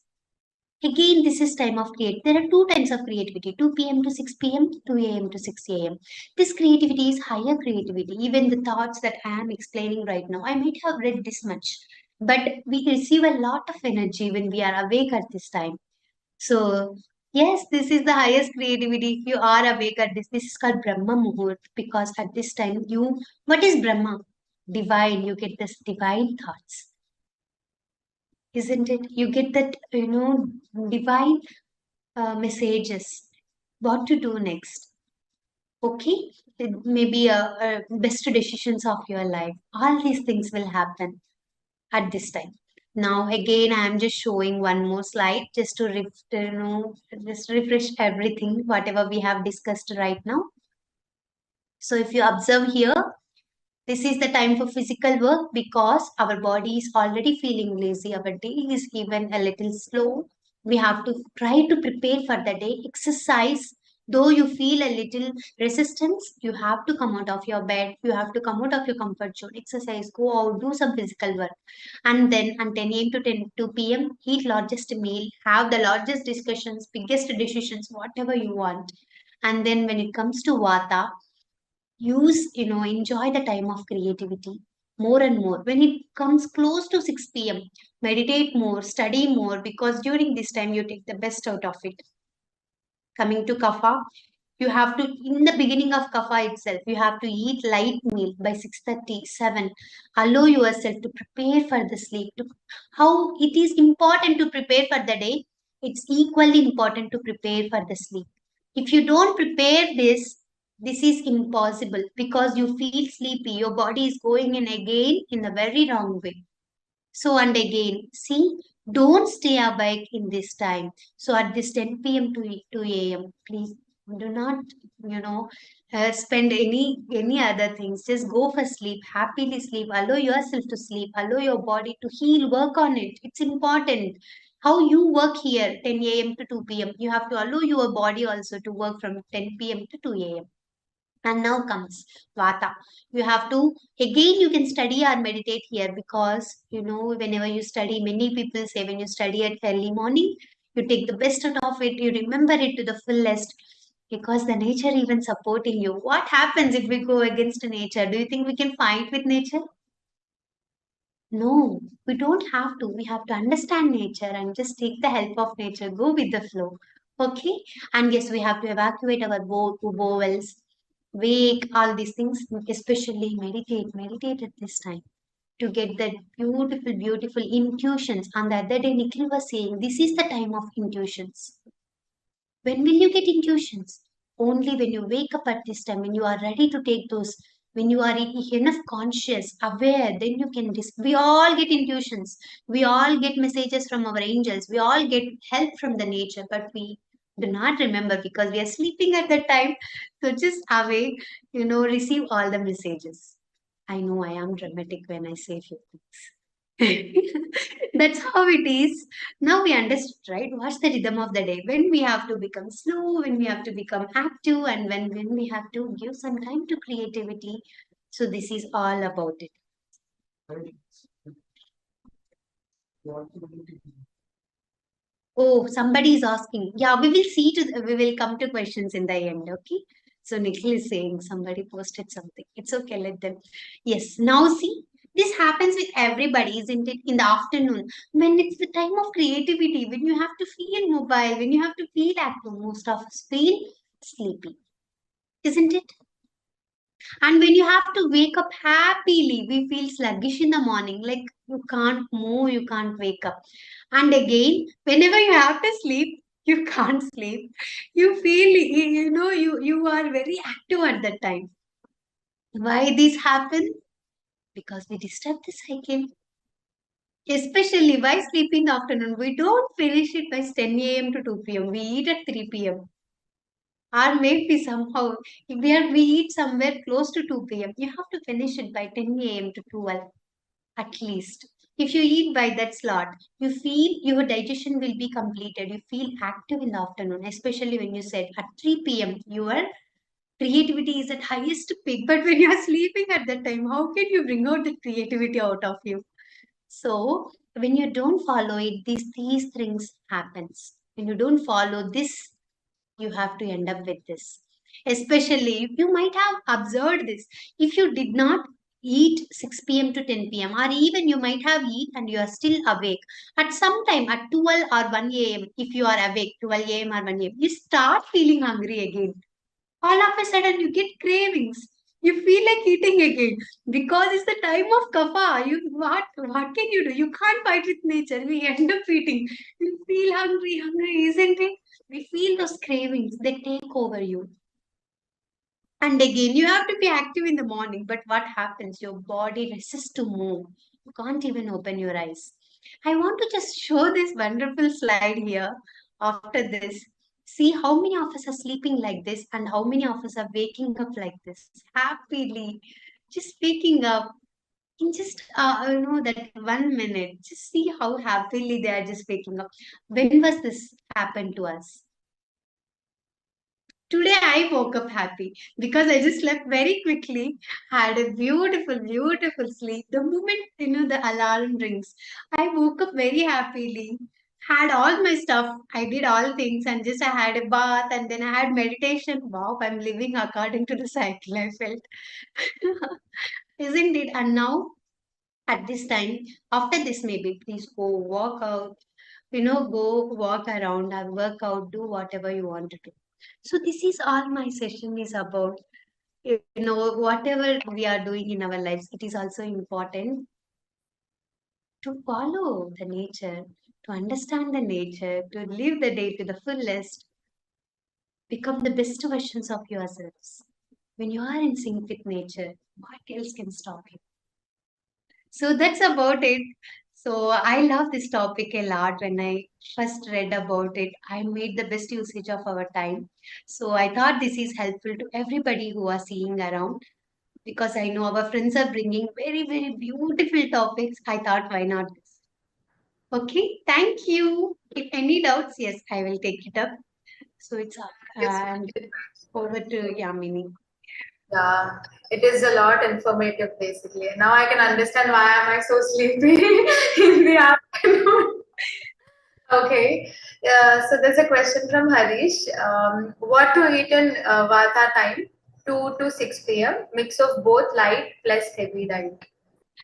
Again, this is time of create. There are two times of creativity, 2 p.m. to 6 p.m., 2 a.m. to 6 a.m. This creativity is higher creativity. Even the thoughts that I am explaining right now, I might have read this much, but we receive a lot of energy when we are awake at this time. So, yes, this is the highest creativity. If you are awake at this is called Brahma Muhurt because at this time, what is Brahma? Divine. You get this divine thoughts, isn't it? You get that, divine messages, what to do next. Okay, maybe best decisions of your life. All these things will happen at this time. Now again, I am just showing one more slide just to just refresh everything whatever we have discussed right now. So if you observe here, this is the time for physical work because our body is already feeling lazy. Our day is even a little slow. We have to try to prepare for the day. Exercise, though you feel a little resistance, you have to come out of your bed. You have to come out of your comfort zone. Exercise, go out, do some physical work. And then at 10 a.m. to 2 p.m., eat largest meal, have the largest discussions, biggest decisions, whatever you want. And then when it comes to Vata, enjoy the time of creativity more and more. When it comes close to 6 p.m., meditate more, study more, because during this time you take the best out of it. Coming to Kapha, you have to, in the beginning of Kapha itself, you have to eat light meal by 6:37. Allow yourself to prepare for the sleep. How it is important to prepare for the day, it's equally important to prepare for the sleep. If you don't prepare this is impossible because you feel sleepy. Your body is going in again in a very wrong way. So, and again, see, don't stay awake in this time. So, at this 10 p.m. to 2 a.m., please do not, spend any other things. Just go for sleep, happily sleep, allow yourself to sleep, allow your body to heal, work on it. It's important. How you work here, 10 a.m. to 2 p.m., you have to allow your body also to work from 10 p.m. to 2 a.m. And now comes Vata. You have to, again, you can study or meditate here because, whenever you study, many people say when you study at early morning, you take the best out of it, you remember it to the fullest because the nature even supporting you. What happens if we go against nature? Do you think we can fight with nature? No, we don't have to. We have to understand nature and just take the help of nature, go with the flow. Okay? And yes, we have to evacuate our bowels, wake, all these things, especially meditate at this time to get that beautiful, beautiful intuitions. And the other day, Nikhil was saying, this is the time of intuitions. When will you get intuitions? Only when you wake up at this time, when you are ready to take those, when you are enough conscious, aware, then you can. We all get intuitions. We all get messages from our angels. We all get help from the nature, but we do not remember because we are sleeping at that time. So just awake, receive all the messages. I know I am dramatic when I say few things. That's how it is. Now we understood, right? What's the rhythm of the day? When we have to become slow, when we have to become active, and when we have to give some time to creativity. So this is all about it. Oh, somebody is asking. Yeah, we will come to questions in the end, okay? So Nikhil is saying somebody posted something. It's okay, let them. Yes, now see, this happens with everybody, isn't it? In the afternoon, when it's the time of creativity, when you have to feel mobile, when you have to feel active, most of us feel sleepy, isn't it? And when you have to wake up happily, we feel sluggish in the morning, like you can't move, you can't wake up. And again, whenever you have to sleep, you can't sleep. You feel, you are very active at that time. Why this happen? Because we disturb the cycle. Especially why sleep in the afternoon? We don't finish it by 10 a.m. to 2 p.m. We eat at 3 p.m. Or maybe somehow, if we eat somewhere close to 2 p.m., you have to finish it by 10 a.m. to 12 at least. If you eat by that slot, you feel your digestion will be completed. You feel active in the afternoon, especially when you said at 3 p.m. your creativity is at highest peak. But when you are sleeping at that time, how can you bring out the creativity out of you? So when you don't follow it, these things happens. When you don't follow this, you have to end up with this. Especially, you might have observed this. If you did not eat 6 p.m. to 10 p.m., or even you might have eat and you are still awake, at some time at 12 or 1 a.m., if you are awake, 12 a.m. or 1 a.m., you start feeling hungry again. All of a sudden, you get cravings. You feel like eating again because it's the time of kapha. What can you do? You can't fight with nature. We end up eating. You feel hungry, isn't it? We feel those cravings, they take over you. And again, you have to be active in the morning. But what happens? Your body resists to move. You can't even open your eyes. I want to just show this wonderful slide here after this. See how many of us are sleeping like this and how many of us are waking up like this happily, just waking up in just that 1 minute. Just see how happily they are just waking up. When was this happened to us? Today I woke up happy because I just slept very quickly, had a beautiful, beautiful sleep. The moment the alarm rings, I woke up very happily, had all my stuff. I did all things and just I had a bath and then I had meditation. Wow, I'm living according to the cycle, I felt. Isn't it? And now at this time, after this, maybe please go walk out, go walk around and work out, do whatever you want to do. So this is all my session is about. Whatever we are doing in our lives, it is also important to follow the nature, to understand the nature, to live the day to the fullest, become the best versions of yourselves. When you are in sync with nature, what else can stop you? So that's about it. So I love this topic a lot. When I first read about it, I made the best usage of our time. So I thought this is helpful to everybody who are seeing around because I know our friends are bringing very, very beautiful topics. I thought, why not this? Okay, thank you. If any doubts, yes, I will take it up. So it's and over to Yamini. Yeah, it is a lot informative basically. Now I can understand why am I so sleepy in the afternoon. Okay, so there's a question from Harish. What to eat in Vata time? 2 to 6 p.m. Mix of both light plus heavy diet.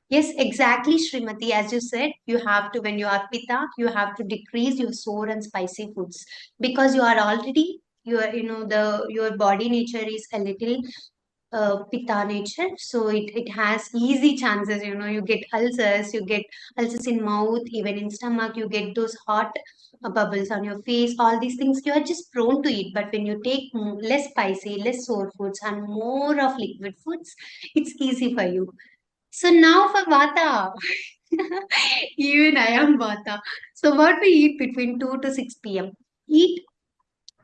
Yes, exactly, Srimati. As you said, you have to, when you are Pitta, you have to decrease your sour and spicy foods because you are already, your body nature is a little Pitta nature. So it has easy chances, you get ulcers, you get ulcers in mouth, even in stomach, you get those hot bubbles on your face, all these things you are just prone to it. But when you take less spicy, less sour foods and more of liquid foods, it's easy for you. So now for Vata. Even I am Vata. So what we eat between 2 to 6 p.m. Eat,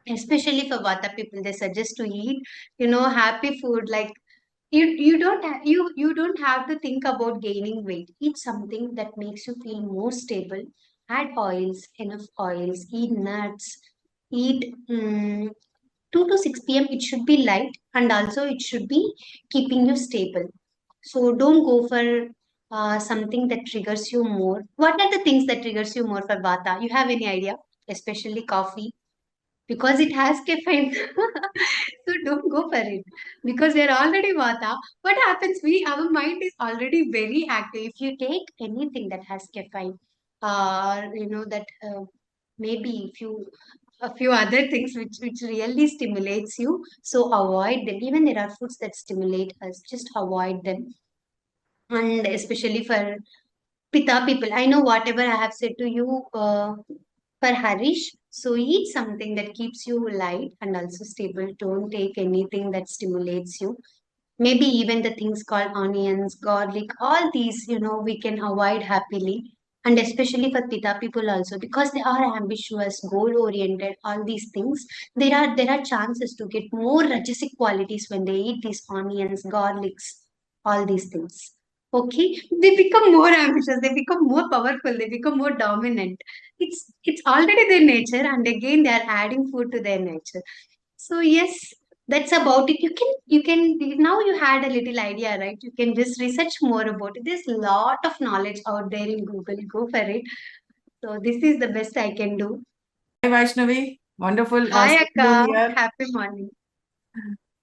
especially for Vata people, they suggest to eat, happy food like you don't have to think about gaining weight. Eat something that makes you feel more stable. Add oils, enough oils, eat nuts, eat 2 to 6 p.m. It should be light and also it should be keeping you stable. So don't go for something that triggers you more. What are the things that triggers you more for Vata? You have any idea? Especially coffee because it has caffeine. So don't go for it because we are already Vata. What happens? Our mind is already very active. If you take anything that has caffeine, that maybe a few other things which really stimulates you. So avoid them. Even there are foods that stimulate us. Just avoid them and especially for Pita people. I know whatever I have said to you for Harish. So eat something that keeps you light and also stable. Don't take anything that stimulates you. Maybe even the things called onions, garlic, all these, we can avoid happily. And especially for Pita people also, because they are ambitious, goal oriented, all these things, there are chances to get more rajasic qualities when they eat these onions, garlics, all these things. Okay, they become more ambitious, they become more powerful, they become more dominant. It's already their nature, and again they are adding food to their nature. So yes, that's about it. You can now you had a little idea, right? You can just research more about it. There's a lot of knowledge out there in Google. Go for it. So this is the best I can do. Hi Vaishnavi, wonderful Hi seeing Akka, you here. happy morning.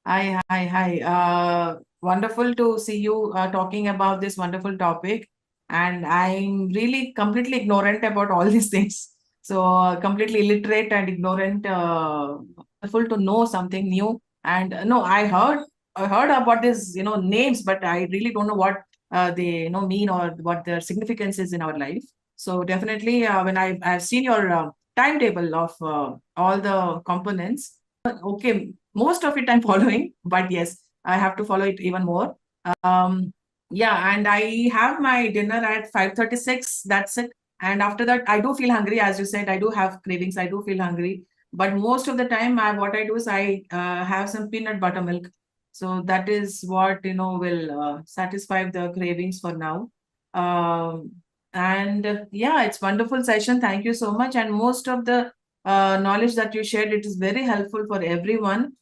Hi. Wonderful to see you talking about this wonderful topic. And I'm really completely ignorant about all these things. So completely illiterate and ignorant. Wonderful to know something new. And no, I heard about this, names, but I really don't know what they mean or what their significance is in our life. So definitely, when I've seen your timetable of all the components. Okay, most of it I'm following, but yes, I have to follow it even more. Um, yeah, and I have my dinner at 5:36. That's it. And after that, I do feel hungry. As you said, I do have cravings. I do feel hungry. But most of the time, what I do is I have some peanut butter milk. So that is what, will satisfy the cravings for now. Um, and yeah, it's wonderful session. Thank you so much. And most of the knowledge that you shared, it is very helpful for everyone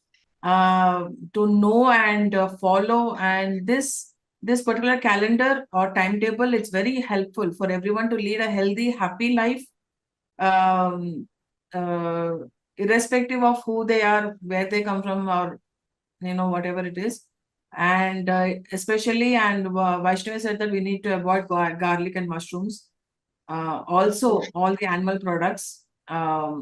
to know and follow. And this particular calendar or timetable, it's very helpful for everyone to lead a healthy, happy life, um, uh, irrespective of who they are, where they come from, or whatever it is. And especially, and Vaishnavi said that we need to avoid garlic and mushrooms. Also, all the animal products. All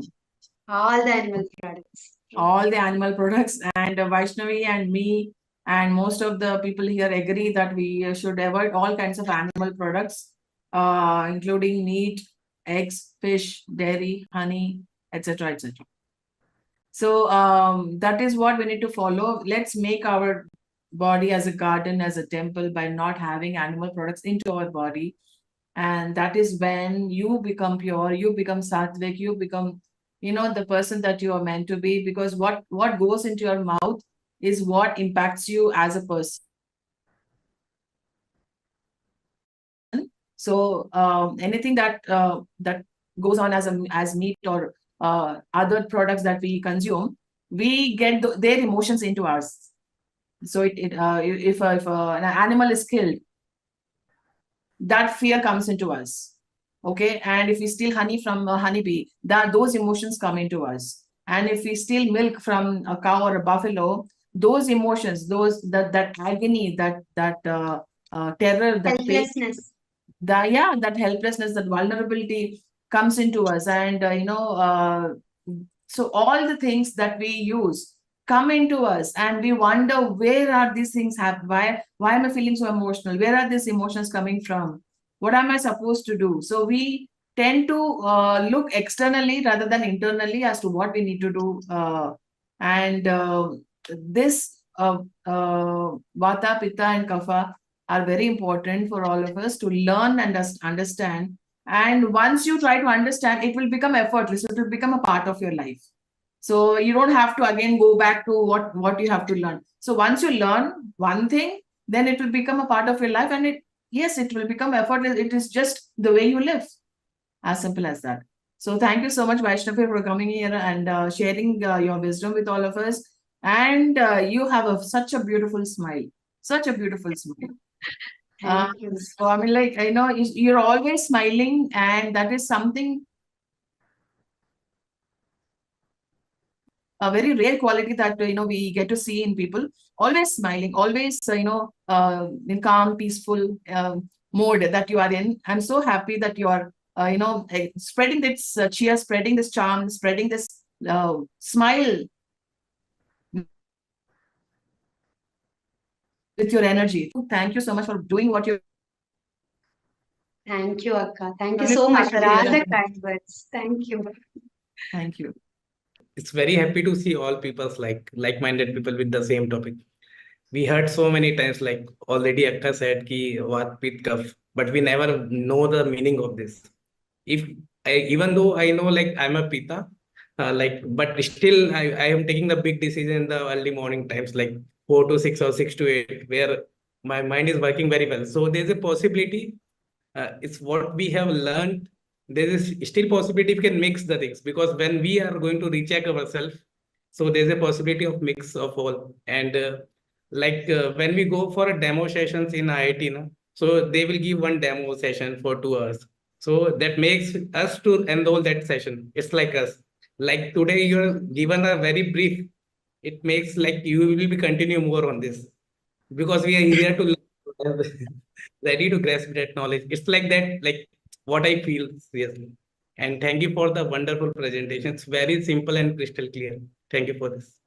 the animal products. All the animal products. And Vaishnavi and me and most of the people here agree that we should avoid all kinds of animal products, including meat, eggs, fish, dairy, honey, etc., etc. So that is what we need to follow. Let's make our body as a garden, as a temple, by not having animal products into our body. And that is when you become pure, you become sattvic, you become, the person that you are meant to be. Because what goes into your mouth is what impacts you as a person. So anything that goes on as meat or other products that we consume, we get their emotions into us. So if an animal is killed, that fear comes into us. Okay, and if we steal honey from a honeybee, those emotions come into us. And if we steal milk from a cow or a buffalo, those emotions, that agony, that terror, that pain, Helplessness. that helplessness, that vulnerability comes into us. And so all the things that we use come into us, and we wonder, where are these things happen? Why am I feeling so emotional? Where are these emotions coming from? What am I supposed to do? So we tend to look externally rather than internally as to what we need to do. And this Vata, Pitta, and Kapha are very important for all of us to learn and understand. And once you try to understand, it will become effortless. It will become a part of your life. So you don't have to again go back to what you have to learn. So once you learn one thing, then it will become a part of your life, and it will become effortless. It is just the way you live. As simple as that. So thank you so much, Vaishnavi, for coming here and sharing your wisdom with all of us. And you have such a beautiful smile. Such a beautiful smile. Thank you. So I mean, like, you're always smiling, and that is something, a very rare quality that we get to see in people. Always smiling, always in calm, peaceful mode that you are in. I'm so happy that you are spreading this cheer, spreading this charm, spreading this smile with your energy. Thank you so much for doing what you're. Thank you, Akka. Thank you Really so much happy for to all hear the that. kind words. Thank you. Thank you. It's very happy to see all people's like-minded people with the same topic. We heard so many times, like already Akka said, ki what pit kaf, but we never know the meaning of this. If even though I know like I'm a Pita, but still I am taking the big decision in the early morning times, like 4 to 6 or 6 to 8, where my mind is working very well. So there's a possibility. It's what we have learned. There is still possibility we can mix the things, because when we are going to recheck ourselves, so there's a possibility of mix of all. And when we go for a demo sessions in IIT, no, so they will give one demo session for 2 hours. So that makes us to enroll that session. It's like us. Like today, you're given a very brief. It makes like you will be continue more on this, because we are here to learn, ready to grasp that knowledge. It's like that, like what I feel seriously. And thank you for the wonderful presentation. It's very simple and crystal clear. Thank you for this.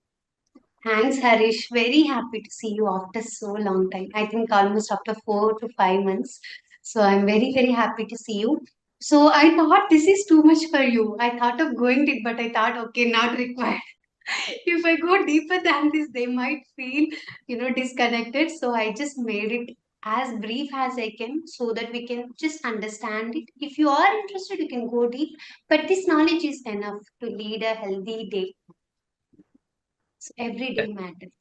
Thanks, Harish. Very happy to see you after so long time. I think almost after 4 to 5 months. So I'm very, very happy to see you. So I thought this is too much for you. I thought of going deep, but I thought, okay, not required. If I go deeper than this, they might feel, disconnected. So I just made it as brief as I can so that we can just understand it. If you are interested, you can go deep, but this knowledge is enough to lead a healthy day. So every day matters.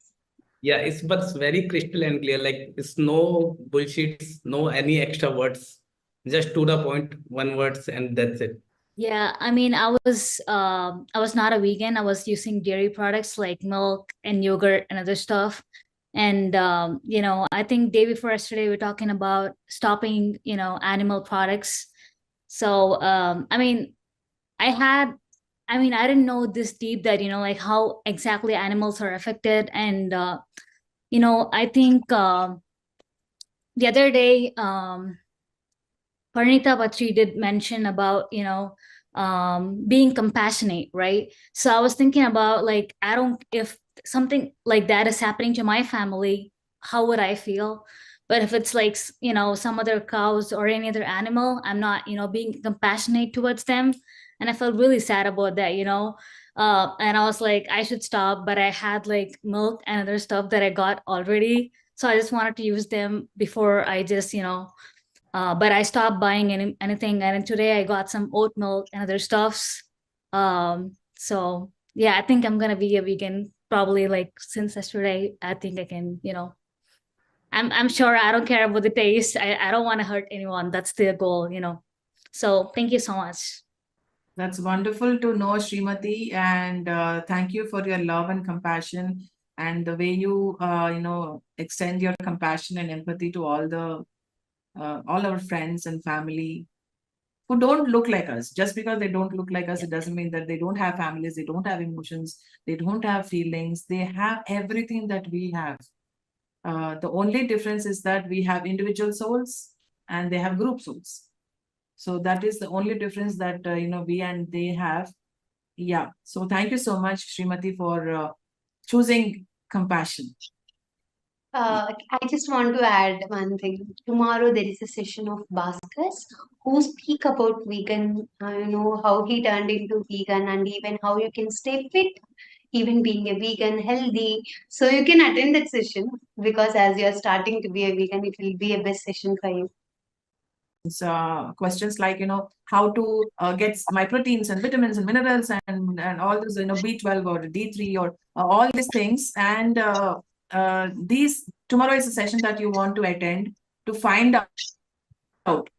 Yeah, but it's very crystal and clear. Like it's no bullshits, no any extra words, just to the point, one words, and that's it. Yeah, I mean, I was not a vegan. I was using dairy products like milk and yogurt and other stuff. And you know, I think day before yesterday we are talking about stopping, you know, animal products. So I mean, I mean, I didn't know this deep that, you know, like how exactly animals are affected. And you know, I think the other day Parnita Patri did mention about, you know, being compassionate, right? So I was thinking about like, I don't, if something like that is happening to my family, how would I feel? But if it's like, you know, some other cows or any other animal, I'm not, you know, being compassionate towards them. And I felt really sad about that, you know. And I was like, I should stop, but I had like milk and other stuff that I got already. So I just wanted to use them before I just, you know, but I stopped buying anything. And today I got some oat milk and other stuffs. So yeah, I think I'm gonna be a vegan probably like since yesterday. I think I can, you know, I'm sure I don't care about the taste. I don't want to hurt anyone. That's the goal, you know. So thank you so much. That's wonderful to know, Srimati, and thank you for your love and compassion and the way you, you know, extend your compassion and empathy to all our friends and family who don't look like us. Just because they don't look like us, it doesn't mean that they don't have families, they don't have emotions, they don't have feelings. They have everything that we have. The only difference is that we have individual souls and they have group souls. So that is the only difference that you know, we and they have. Yeah. So thank you so much, Srimati, for choosing compassion. I just want to add one thing. Tomorrow there is a session of Bhaskars who speak about vegan, you know, how he turned into vegan and even how you can stay fit, even being a vegan, healthy. So you can attend that session because as you are starting to be a vegan, it will be a best session for you. Questions like, you know, how to get my proteins and vitamins and minerals and all those, you know, B12 or D3 or all these things. And these tomorrow is a session that you want to attend to find out.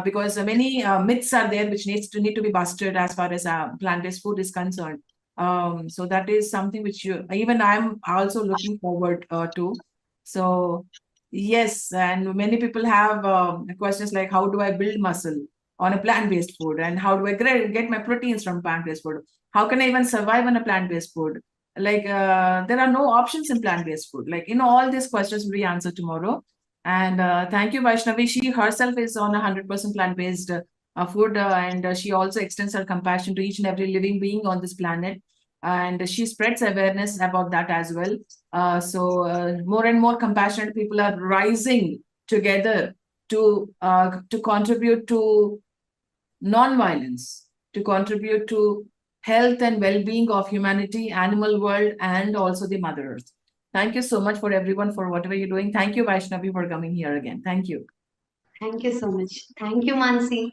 Because many myths are there which need to be busted as far as plant-based food is concerned. So that is something which even I'm also looking forward to. So yes, and many people have questions like, how do I build muscle on a plant-based food, and how do I get my proteins from plant-based food? How can I even survive on a plant-based food? Like there are no options in plant-based food. Like, you know, all these questions will be answered tomorrow. And thank you, Vaishnavi. She herself is on 100% plant-based food, and she also extends her compassion to each and every living being on this planet. And she spreads awareness about that as well. So more and more compassionate people are rising together to contribute to non-violence, to contribute to health and well-being of humanity, animal world, and also the Mother Earth. Thank you so much for everyone for whatever you're doing. Thank you, Vaishnavi, for coming here again. Thank you. Thank you so much. Thank you, Mansi.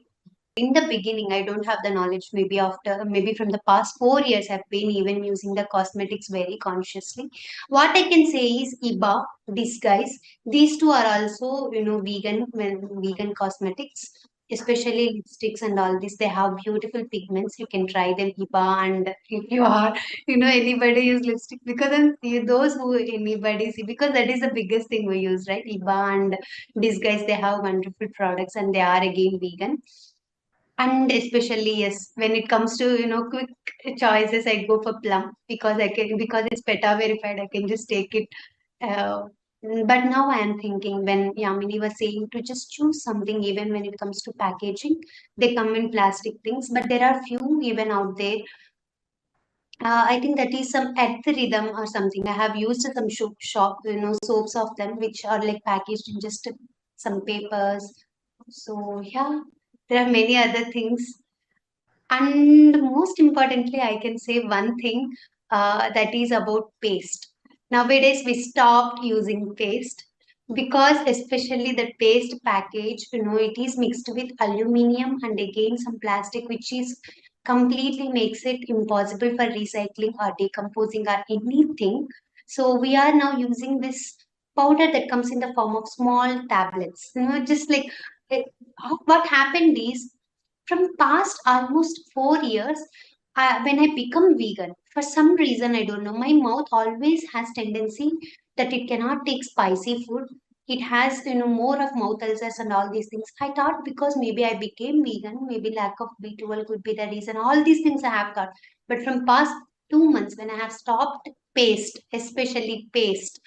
In the beginning, I don't have the knowledge. Maybe from the past 4 years, I've been even using the cosmetics very consciously. What I can say is IBA, Disguise. These two are also, you know, vegan cosmetics, especially lipsticks and all this. They have beautiful pigments. You can try them, IBA, and if you are, you know, anybody use lipstick because then those who anybody see because that is the biggest thing we use, right? IBA and Disguise. They have wonderful products and they are again vegan. And especially, yes, when it comes to, you know, quick choices, I go for plum because it's PETA verified. I can just take it. Uh, but now I am thinking when Yamini was saying to just choose something, even when it comes to packaging, they come in plastic things, but there are few even out there. I think that is some at the rhythm or something. I have used some shop, you know, soaps of them which are like packaged in just some papers. So yeah, there are many other things. And most importantly, I can say one thing that is about paste. Nowadays, we stopped using paste. because especially the paste package, it is mixed with aluminum and again some plastic, which is completely makes it impossible for recycling or decomposing or anything. So we are now using this powder that comes in the form of small tablets. Just like it, what happened is from past almost 4 years, when I become vegan, for some reason I don't know, my mouth always has tendency that it cannot take spicy food. It has more of mouth ulcers and all these things. I thought because maybe I became vegan, maybe lack of B12 could be the reason. All these things I have thought. But from past 2 months when I have stopped paste, especially paste,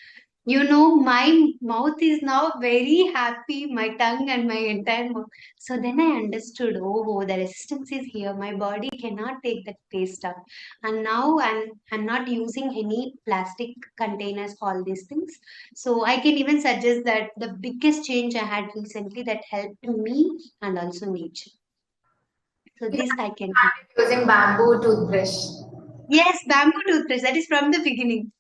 my mouth is now very happy, my tongue and my entire mouth. So then I understood, oh, the resistance is here. My body cannot take that paste up. And now I'm not using any plastic containers, all these things. So I can even suggest that the biggest change I had recently that helped me and also nature. So You this I can. started using bamboo toothbrush. Yes, bamboo toothbrush. That is from the beginning.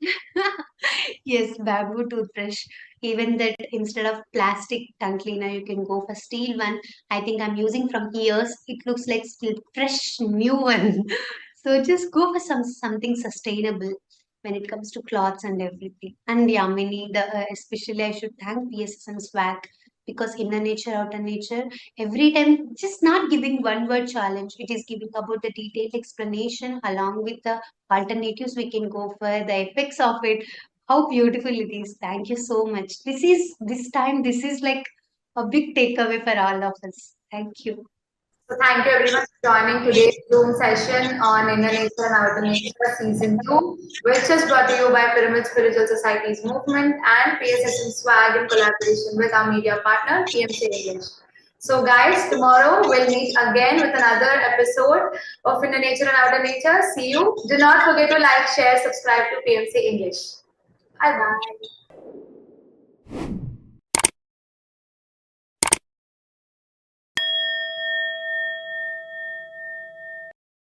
Yes, bamboo toothbrush. Even that instead of plastic tongue cleaner, you can go for steel one. I think I'm using from years. It looks like still fresh, new one. So just go for something sustainable when it comes to clothes and everything. And Yamini, especially I should thank PSSM SWAG because inner nature, outer nature, every time just not giving one word challenge. It is giving about the detailed explanation along with the alternatives we can go for, the effects of it. How beautiful it is. Thank you so much. This is like a big takeaway for all of us. Thank you. So thank you everyone for joining today's Zoom session on Inner Nature and Outer Nature Season 2, which is brought to you by Pyramid Spiritual Society's movement and PSSM Swag in collaboration with our media partner, PMC English. So guys, tomorrow we'll meet again with another episode of Inner Nature and Outer Nature. See you. Do not forget to like, share, subscribe to PMC English. Bye bye.